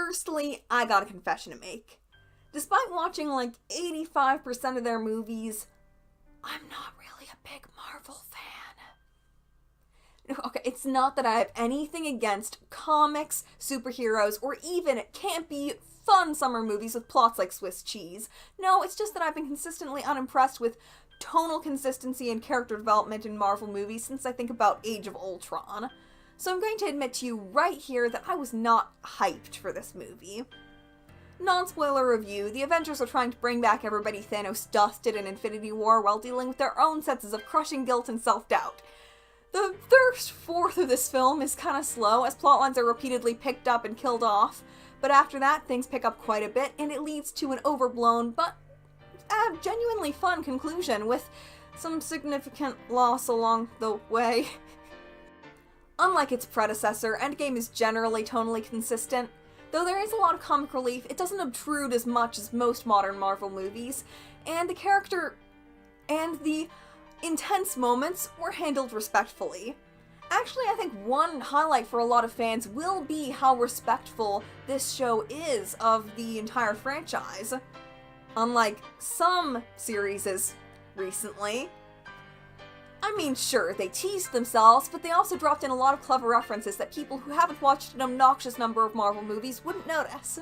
Firstly, I got a confession to make. Despite watching like 85% of their movies, I'm not really a big Marvel fan. Okay, it's not that I have anything against comics, superheroes, or even campy, fun summer movies with plots like Swiss cheese. No, it's just that I've been consistently unimpressed with tonal consistency and character development in Marvel movies since I think about Age of Ultron. So I'm going to admit to you right here that I was not hyped for this movie. Non-spoiler review, the Avengers are trying to bring back everybody Thanos dusted in Infinity War while dealing with their own senses of crushing guilt and self-doubt. The first fourth of this film is kinda slow, as plotlines are repeatedly picked up and killed off, but after that, things pick up quite a bit, and it leads to an overblown, but genuinely fun conclusion, with some significant loss along the way. Unlike its predecessor, Endgame is generally tonally consistent. Though there is a lot of comic relief, it doesn't obtrude as much as most modern Marvel movies, and the character and the intense moments were handled respectfully. Actually, I think one highlight for a lot of fans will be how respectful this show is of the entire franchise. Unlike some series recently. I mean, sure, they teased themselves, but they also dropped in a lot of clever references that people who haven't watched an obnoxious number of Marvel movies wouldn't notice.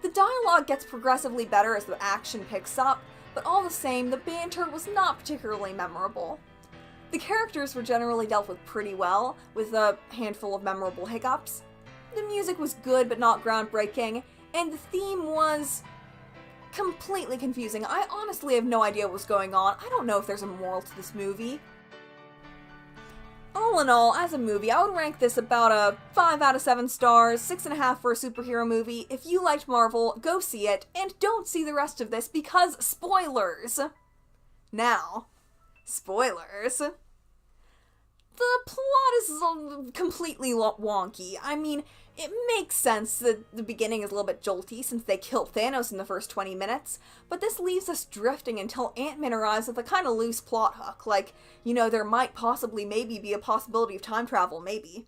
The dialogue gets progressively better as the action picks up, but all the same, the banter was not particularly memorable. The characters were generally dealt with pretty well, with a handful of memorable hiccups. The music was good but not groundbreaking, and the theme was completely confusing. I honestly have no idea what was going on. I don't know if there's a moral to this movie. All in all, as a movie, I would rank this about a 5 out of 7 stars, 6.5 for a superhero movie. If you liked Marvel, go see it, and don't see the rest of this because spoilers! Now, spoilers. The plot is completely wonky. I mean, it makes sense that the beginning is a little bit jolty since they killed Thanos in the first 20 minutes, but this leaves us drifting until Ant-Man arrives with a kind of loose plot hook, like, you know, there might possibly maybe be a possibility of time travel, maybe.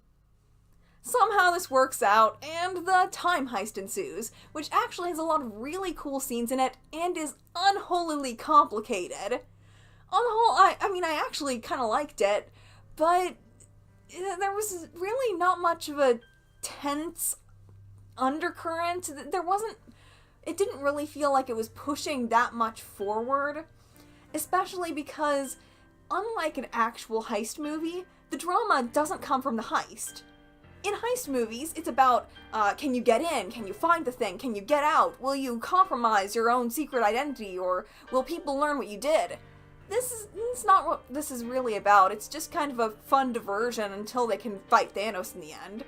Somehow this works out, and the time heist ensues, which actually has a lot of really cool scenes in it, and is unholily complicated. On the whole, I actually kind of liked it, but there was really not much of a tense undercurrent. It didn't really feel like it was pushing that much forward, especially because, unlike an actual heist movie, the drama doesn't come from the heist. In heist movies, it's about, can you get in? Can you find the thing? Can you get out? Will you compromise your own secret identity? Or will people learn what you did? This is not what this is really about. It's just kind of a fun diversion until they can fight Thanos in the end.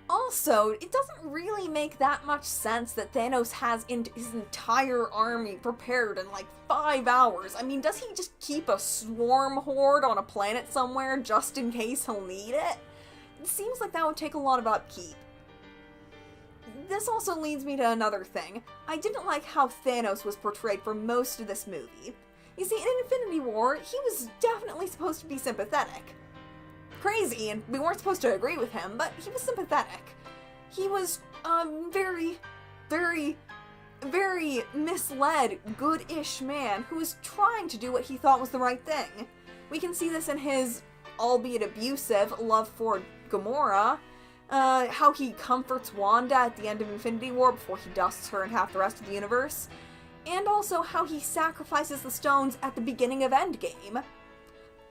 Also, it doesn't really make that much sense that Thanos has his entire army prepared in like 5 hours. I mean, does he just keep a swarm horde on a planet somewhere just in case he'll need it? It seems like that would take a lot of upkeep. This also leads me to another thing. I didn't like how Thanos was portrayed for most of this movie. You see, in Infinity War, he was definitely supposed to be sympathetic. Crazy, and we weren't supposed to agree with him, but he was sympathetic. He was, very misled, good-ish man who was trying to do what he thought was the right thing. We can see this in his, albeit abusive, love for Gamora, how he comforts Wanda at the end of Infinity War before he dusts her in half the rest of the universe, and also how he sacrifices the stones at the beginning of Endgame.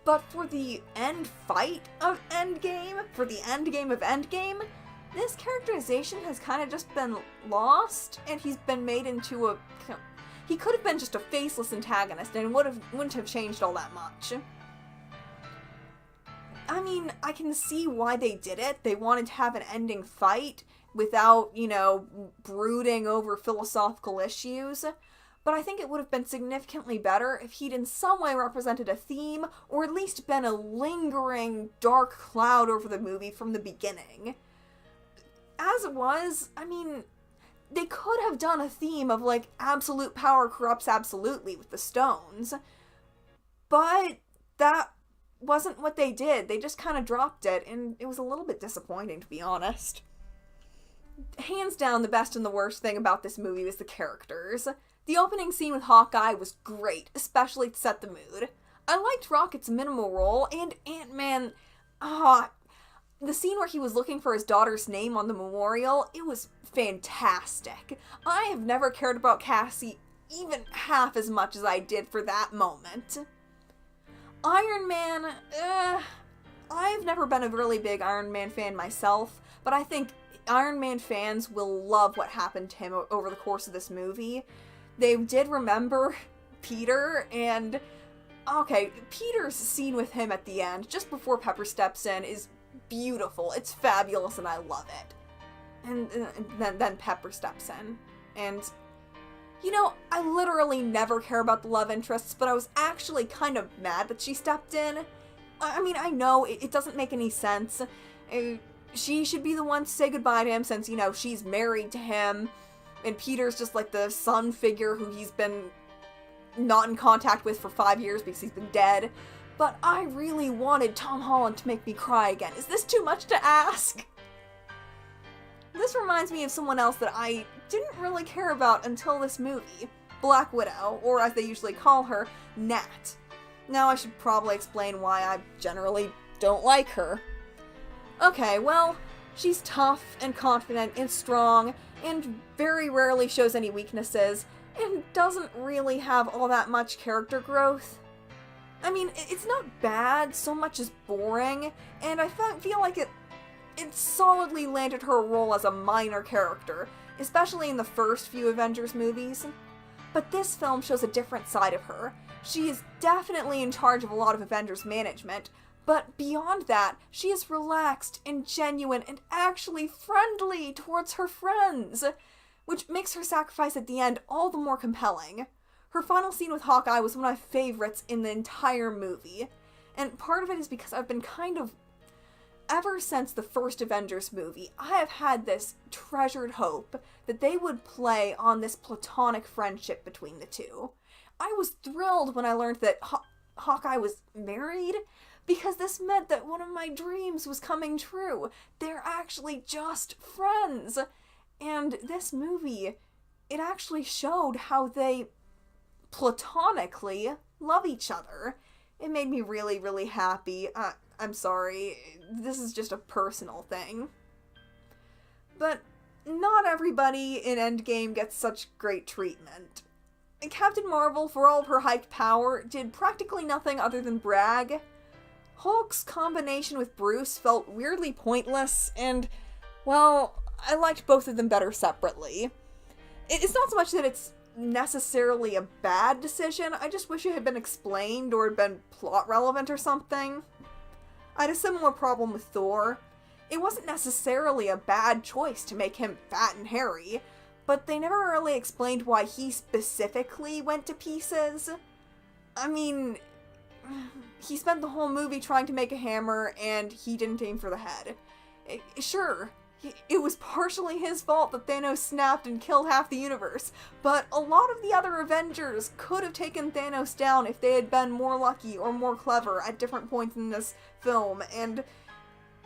But for the end fight of Endgame, for the endgame of Endgame, this characterization has kind of just been lost, and he's been made into a... He could have been just a faceless antagonist, and wouldn't have changed all that much. I mean, I can see why they did it. They wanted to have an ending fight without, you know, brooding over philosophical issues. But I think it would have been significantly better if he'd in some way represented a theme, or at least been a lingering dark cloud over the movie from the beginning. As it was, I mean, they could have done a theme of, like, absolute power corrupts absolutely with the stones. But that wasn't what they did. They just kind of dropped it, and it was a little bit disappointing, to be honest. hands down, the best and the worst thing about this movie was the characters. The opening scene with Hawkeye was great, especially to set the mood. I liked Rocket's minimal role, and Ant-Man, the scene where he was looking for his daughter's name on the memorial, it was fantastic. I have never cared about Cassie even half as much as I did for that moment. Iron Man, I've never been a really big Iron Man fan myself, but I think Iron Man fans will love what happened to him over the course of this movie. They did remember Peter, and okay, Peter's scene with him at the end, just before Pepper steps in, is beautiful. It's fabulous, and I love it. And then Pepper steps in, and you know, I literally never care about the love interests, but I was actually kind of mad that she stepped in. I mean, I know it doesn't make any sense. She should be the one to say goodbye to him since, you know, she's married to him, and Peter's just like the son figure who he's been not in contact with for 5 years because he's been dead. But I really wanted Tom Holland to make me cry again. Is this too much to ask? This reminds me of someone else that I didn't really care about until this movie. Black Widow, or as they usually call her, Nat. Now I should probably explain why I generally don't like her. Okay, well, she's tough and confident and strong, and very rarely shows any weaknesses, and doesn't really have all that much character growth. I mean, it's not bad so much as boring, and I feel like it solidly landed her role as a minor character, especially in the first few Avengers movies. But this film shows a different side of her. She is definitely in charge of a lot of Avengers management, but beyond that, she is relaxed and genuine and actually friendly towards her friends, which makes her sacrifice at the end all the more compelling. Her final scene with Hawkeye was one of my favorites in the entire movie, and part of it is because I've been ever since the first Avengers movie, I have had this treasured hope that they would play on this platonic friendship between the two. I was thrilled when I learned that Hawkeye was married, because this meant that one of my dreams was coming true. They're actually just friends. And this movie, it actually showed how they platonically love each other. It made me really, really happy. I'm sorry, this is just a personal thing. But not everybody in Endgame gets such great treatment. Captain Marvel, for all of her hyped power, did practically nothing other than brag. Hulk's combination with Bruce felt weirdly pointless, and, well, I liked both of them better separately. It's not so much that it's necessarily a bad decision, I just wish it had been explained or had been plot relevant or something. I had a similar problem with Thor. It wasn't necessarily a bad choice to make him fat and hairy, but they never really explained why he specifically went to pieces. I mean, he spent the whole movie trying to make a hammer, and he didn't aim for the head. Sure, it was partially his fault that Thanos snapped and killed half the universe, but a lot of the other Avengers could have taken Thanos down if they had been more lucky or more clever at different points in this film, and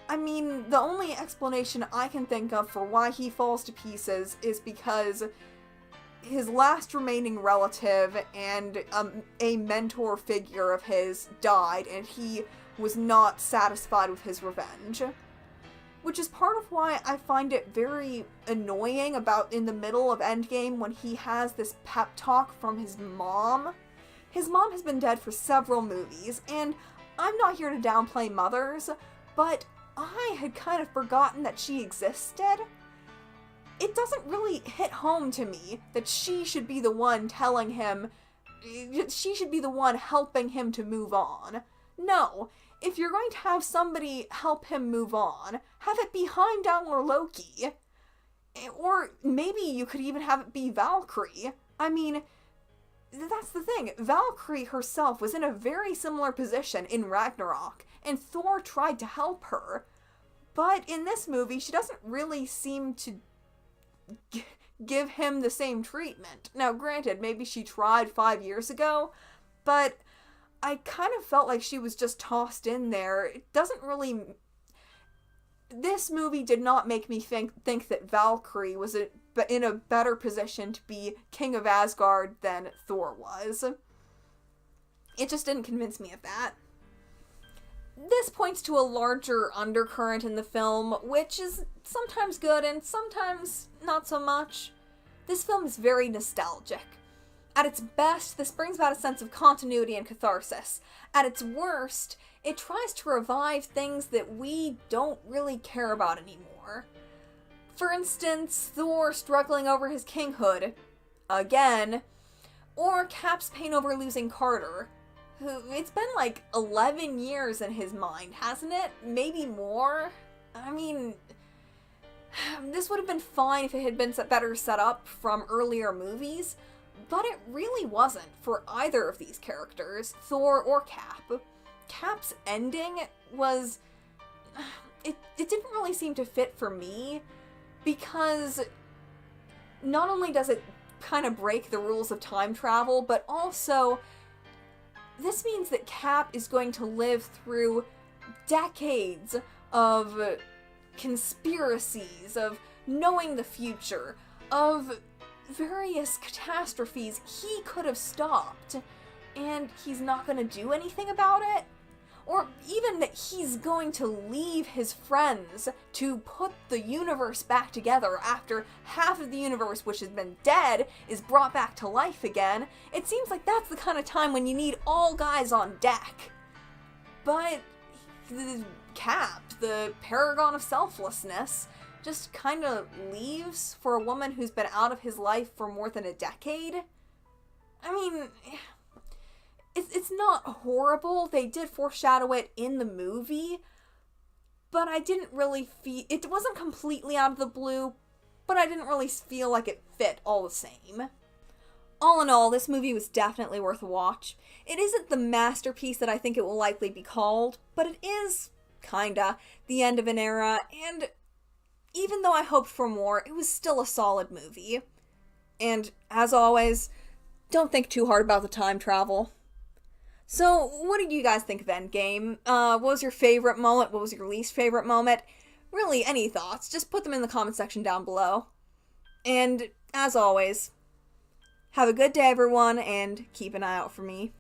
I mean, the only explanation I can think of for why he falls to pieces is because his last remaining relative and a mentor figure of his died, and he was not satisfied with his revenge. Which is part of why I find it very annoying about in the middle of Endgame when he has this pep talk from his mom. His mom has been dead for several movies, and I'm not here to downplay mothers, but I had kind of forgotten that she existed. It doesn't really hit home to me that she should be the one telling him, she should be the one helping him to move on. No, if you're going to have somebody help him move on, have it be Heimdall or Loki. Or maybe you could even have it be Valkyrie. I mean, that's the thing. Valkyrie herself was in a very similar position in Ragnarok, and Thor tried to help her. But in this movie, she doesn't really seem to give him the same treatment. Now, granted, maybe she tried 5 years ago, but I kind of felt like she was just tossed in there. It doesn't really... this movie did not make me think that Valkyrie was in a better position to be King of Asgard than Thor was. It just didn't convince me of that. This points to a larger undercurrent in the film, which is sometimes good and sometimes not so much. This film is very nostalgic. At its best, this brings about a sense of continuity and catharsis. At its worst, it tries to revive things that we don't really care about anymore. For instance, Thor struggling over his kinghood, again, or Cap's pain over losing Carter. It's been like 11 years in his mind, hasn't it? Maybe more? I mean, this would have been fine if it had been better set up from earlier movies, but it really wasn't for either of these characters, Thor or Cap. Cap's ending was... It didn't really seem to fit for me, because not only does it kind of break the rules of time travel, but also this means that Cap is going to live through decades of conspiracies, of knowing the future, of various catastrophes he could have stopped, and he's not going to do anything about it? Or even that he's going to leave his friends to put the universe back together after half of the universe, which has been dead, is brought back to life again. It seems like that's the kind of time when you need all guys on deck. But Cap, the paragon of selflessness, just kind of leaves for a woman who's been out of his life for more than a decade. I mean, it's not horrible. They did foreshadow it in the movie, but I didn't really feel... It wasn't completely out of the blue, but I didn't really feel like it fit all the same. All in all, this movie was definitely worth a watch. It isn't the masterpiece that I think it will likely be called, but it is, kinda, the end of an era, and even though I hoped for more, it was still a solid movie. And, as always, don't think too hard about the time travel. So, what did you guys think of Endgame? What was your favorite moment? What was your least favorite moment? Really, any thoughts? Just put them in the comment section down below. And, as always, have a good day, everyone, and keep an eye out for me.